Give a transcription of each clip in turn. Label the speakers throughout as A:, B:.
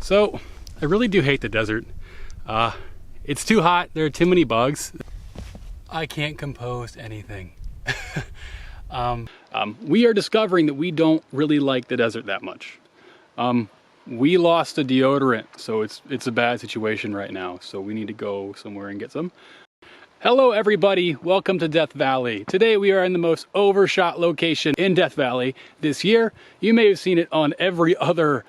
A: So I really do hate the desert. It's too hot, there are too many bugs. I can't compose anything. We are discovering that we don't really like the desert that much. We lost a deodorant, so it's a bad situation right now. So we need to go somewhere and get some. Hello everybody, welcome to Death Valley. Today we are in the most overshot location in Death Valley this year. You may have seen it on every other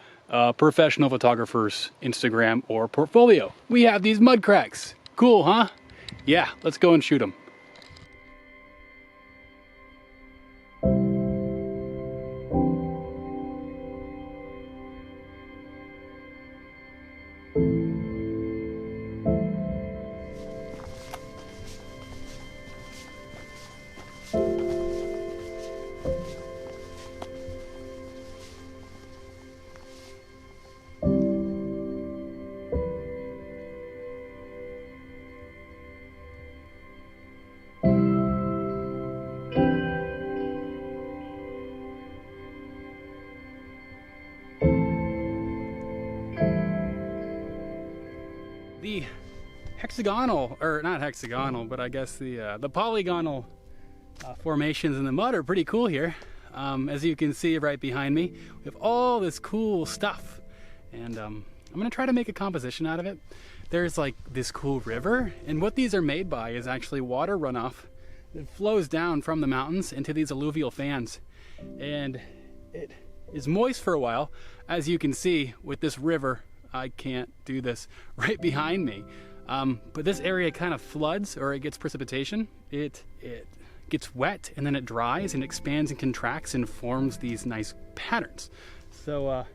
A: professional photographer's Instagram or portfolio. We have these mud cracks. Cool, huh? Yeah, let's go and shoot them. The hexagonal, or not hexagonal, but I guess the polygonal formations in the mud are pretty cool here. As you can see right behind me, we have all this cool stuff, and I'm gonna try to make a composition out of it. There's like this cool river, and what these are made by is actually water runoff that flows down from the mountains into these alluvial fans, and it is moist for a while. As you can see with this river, I can't do this right behind me. But this area kind of floods, or it gets precipitation. It gets wet and then it dries and expands and contracts and forms these nice patterns. So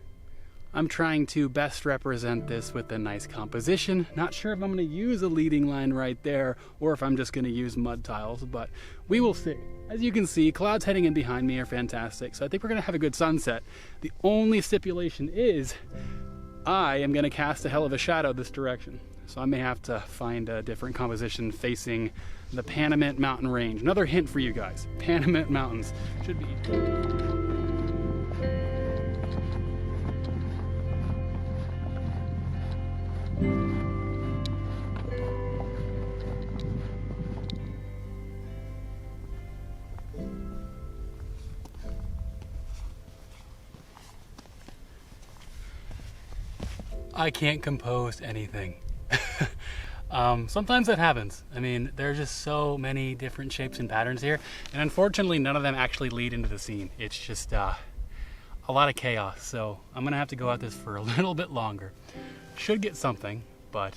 A: I'm trying to best represent this with a nice composition. Not sure if I'm gonna use a leading line right there or if I'm just gonna use mud tiles, but we will see. As you can see, clouds heading in behind me are fantastic. So I think we're gonna have a good sunset. The only stipulation is I am going to cast a hell of a shadow this direction, so I may have to find a different composition facing the Panamint Mountain Range. Another hint for you guys, Panamint Mountains should be... I can't compose anything. Sometimes that happens. I mean, there's just so many different shapes and patterns here, and unfortunately none of them actually lead into the scene. It's just a lot of chaos, so I'm gonna have to go at this for a little bit longer. Should get something, but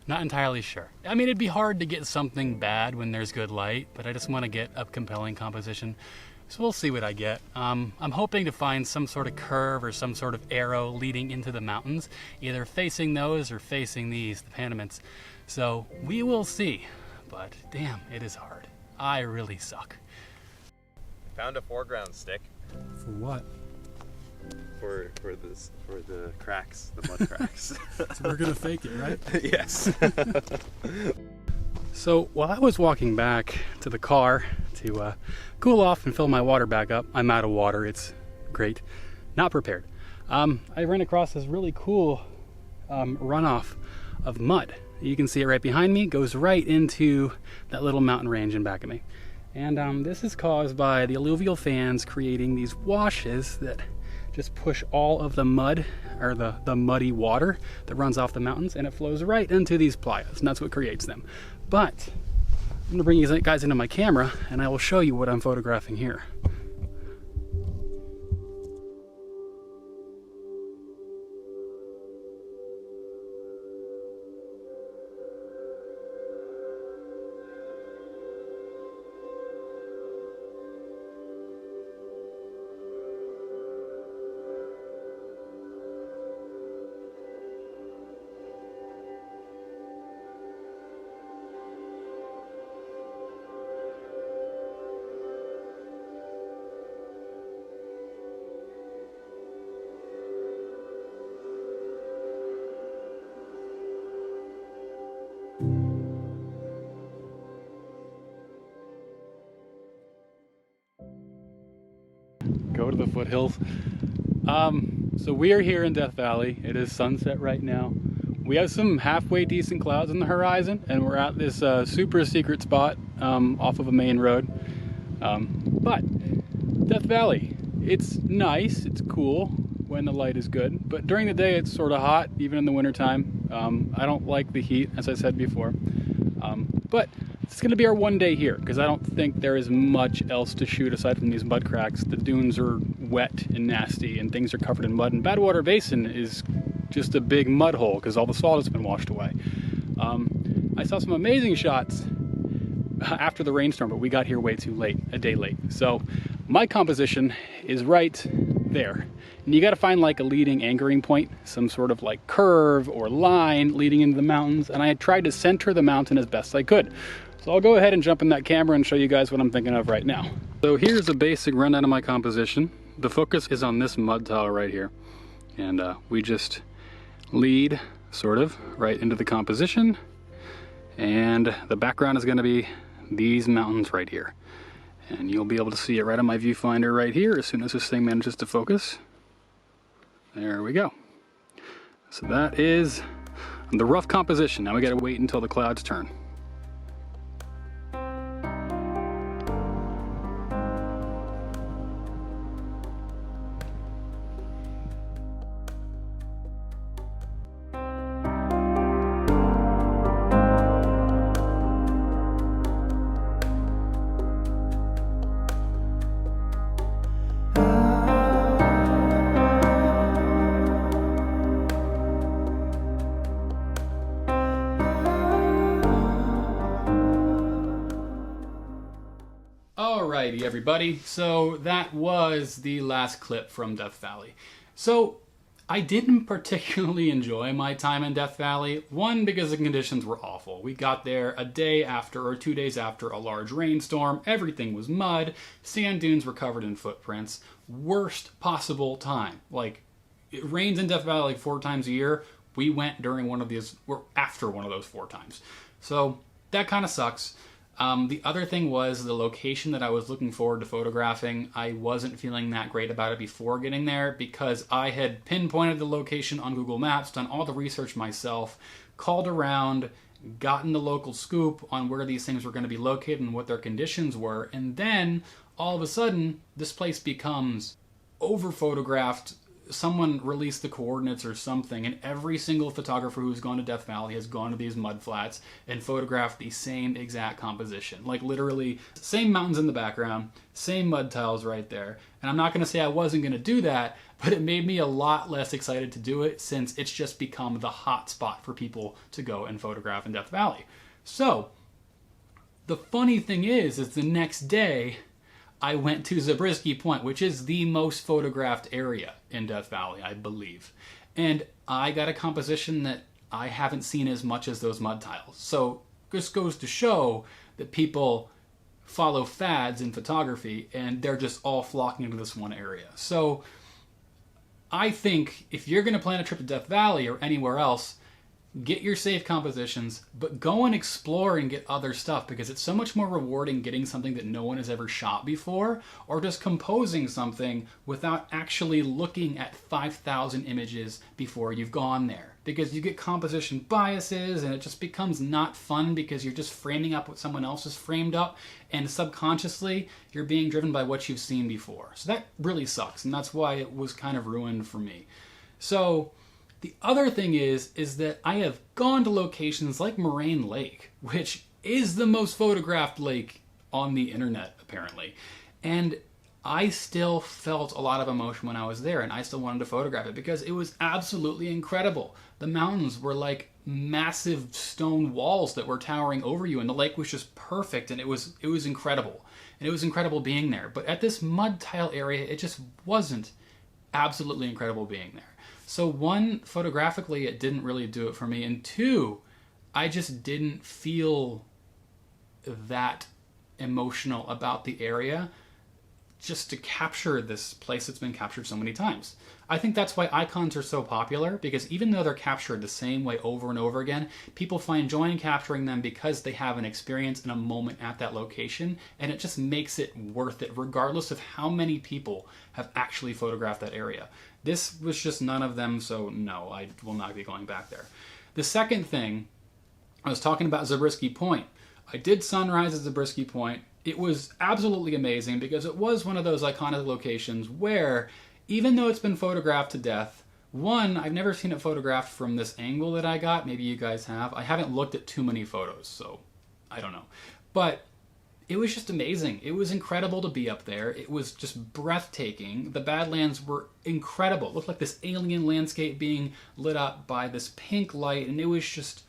A: not entirely sure. I mean, it'd be hard to get something bad when there's good light, but I just want to get a compelling composition. So we'll see what I get. I'm hoping to find some sort of curve or some sort of arrow leading into the mountains, either facing those or facing these, the Panamints. So we will see, but damn, it is hard. I really suck.
B: Found a foreground stick.
A: For what?
B: For the cracks, the mud cracks.
A: So we're gonna fake it, right?
B: Yes.
A: So while I was walking back to the car to cool off and fill my water back up, I'm out of water, it's great, not prepared. I ran across this really cool runoff of mud. You can see it right behind me, it goes right into that little mountain range in back of me. And this is caused by the alluvial fans creating these washes that just push all of the mud, or the muddy water that runs off the mountains, and it flows right into these playas, and that's what creates them. But I'm gonna bring you guys into my camera and I will show you what I'm photographing here. Go to the foothills. So we are here in Death Valley. It is sunset right now. We have some halfway decent clouds on the horizon, and we're at this super secret spot off of a main road. But Death Valley, it's nice, it's cool when the light is good, but during the day it's sort of hot, even in the wintertime. I don't like the heat, as I said before. But it's going to be our one day here, because I don't think there is much else to shoot aside from these mud cracks. The dunes are wet and nasty, and things are covered in mud, and Badwater Basin is just a big mud hole, because all the salt has been washed away. I saw some amazing shots after the rainstorm, but we got here way too late, a day late. So my composition is right there. And you got to find like a leading anchoring point, some sort of like curve or line leading into the mountains. And I had tried to center the mountain as best I could. So I'll go ahead and jump in that camera and show you guys what I'm thinking of right now. So here's a basic rundown of my composition. The focus is on this mud tile right here. And we just lead sort of right into the composition. And the background is going to be these mountains right here. And you'll be able to see it right on my viewfinder right here as soon as this thing manages to focus. There we go. So that is the rough composition. Now we gotta wait until the clouds turn. Alrighty everybody, so that was the last clip from Death Valley. So I didn't particularly enjoy my time in Death Valley. One, because the conditions were awful. We got there a day after or 2 days after a large rainstorm. Everything was mud. Sand dunes were covered in footprints. Worst possible time. Like, it rains in Death Valley like 4 times a year. We went during one of these, or after one of those 4 times. So that kind of sucks. The other thing was the location that I was looking forward to photographing. I wasn't feeling that great about it before getting there because I had pinpointed the location on Google Maps, done all the research myself, called around, gotten the local scoop on where these things were going to be located and what their conditions were, and then all of a sudden this place becomes over-photographed. Someone released the coordinates or something, and every single photographer who's gone to Death Valley has gone to these mud flats and photographed the same exact composition. Like literally, same mountains in the background, same mud tiles right there. And I'm not going to say I wasn't going to do that, but it made me a lot less excited to do it since it's just become the hot spot for people to go and photograph in Death Valley. So, the funny thing is the next day, I went to Zabriskie Point, which is the most photographed area in Death Valley, I believe. And I got a composition that I haven't seen as much as those mud tiles. So this goes to show that people follow fads in photography and they're just all flocking into this one area. So I think if you're going to plan a trip to Death Valley or anywhere else, get your safe compositions, but go and explore and get other stuff because it's so much more rewarding getting something that no one has ever shot before or just composing something without actually looking at 5,000 images before you've gone there. Because you get composition biases and it just becomes not fun because you're just framing up what someone else has framed up and subconsciously you're being driven by what you've seen before. So that really sucks and that's why it was kind of ruined for me. So the other thing is that I have gone to locations like Moraine Lake, which is the most photographed lake on the internet, apparently. And I still felt a lot of emotion when I was there, and I still wanted to photograph it because it was absolutely incredible. The mountains were like massive stone walls that were towering over you, and the lake was just perfect, and it was incredible. And it was incredible being there. But at this mud tile area, it just wasn't absolutely incredible being there. So one, photographically, it didn't really do it for me. And two, I just didn't feel that emotional about the area just to capture this place that's been captured so many times. I think that's why icons are so popular, because even though they're captured the same way over and over again, people find joy in capturing them because they have an experience and a moment at that location, and it just makes it worth it regardless of how many people have actually photographed that area. This was just none of them, so no, I will not be going back there. The second thing, I was talking about Zabriskie Point. I did sunrise at Zabriskie Point. It was absolutely amazing because it was one of those iconic locations where, even though it's been photographed to death, one, I've never seen it photographed from this angle that I got. Maybe you guys have. I haven't looked at too many photos, so I don't know. But it was just amazing. It was incredible to be up there. It was just breathtaking. The Badlands were incredible. It looked like this alien landscape being lit up by this pink light, and it was just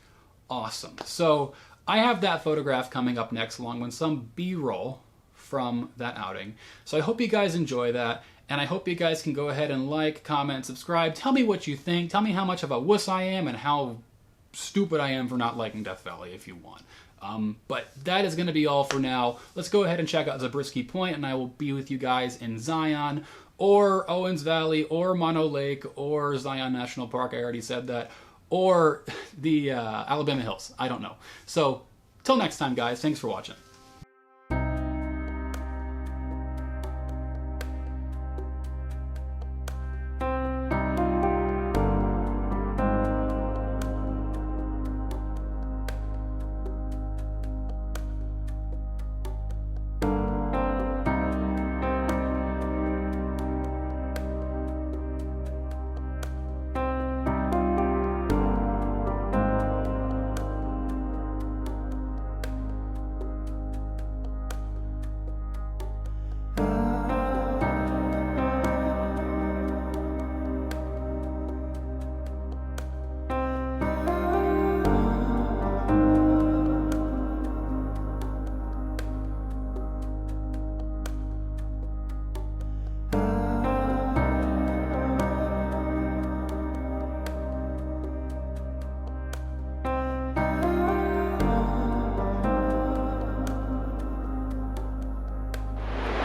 A: awesome. So I have that photograph coming up next, along with some B-roll from that outing. So I hope you guys enjoy that, and I hope you guys can go ahead and like, comment, subscribe. Tell me what you think. Tell me how much of a wuss I am and how stupid I am for not liking Death Valley if you want. But that is going to be all for now. Let's go ahead and check out Zabriskie Point, and I will be with you guys in Zion, or Owens Valley, or Mono Lake, or Zion National Park. I already said that. Or the Alabama Hills. I don't know. So, till next time, guys. Thanks for watching.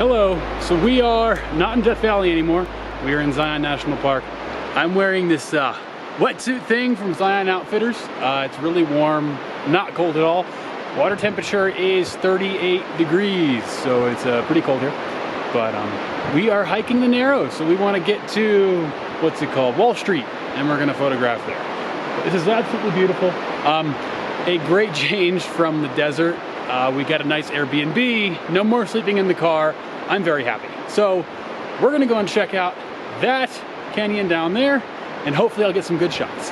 A: Hello, so we are not in Death Valley anymore. We are in Zion National Park. I'm wearing this wetsuit thing from Zion Outfitters. It's really warm, not cold at all. Water temperature is 38 degrees, so it's pretty cold here. But we are hiking the Narrows, so we want to get to, what's it called, Wall Street, and we're gonna photograph there. This is absolutely beautiful. A great change from the desert. We got a nice Airbnb, no more sleeping in the car. I'm very happy. So we're gonna go and check out that canyon down there, and hopefully I'll get some good shots.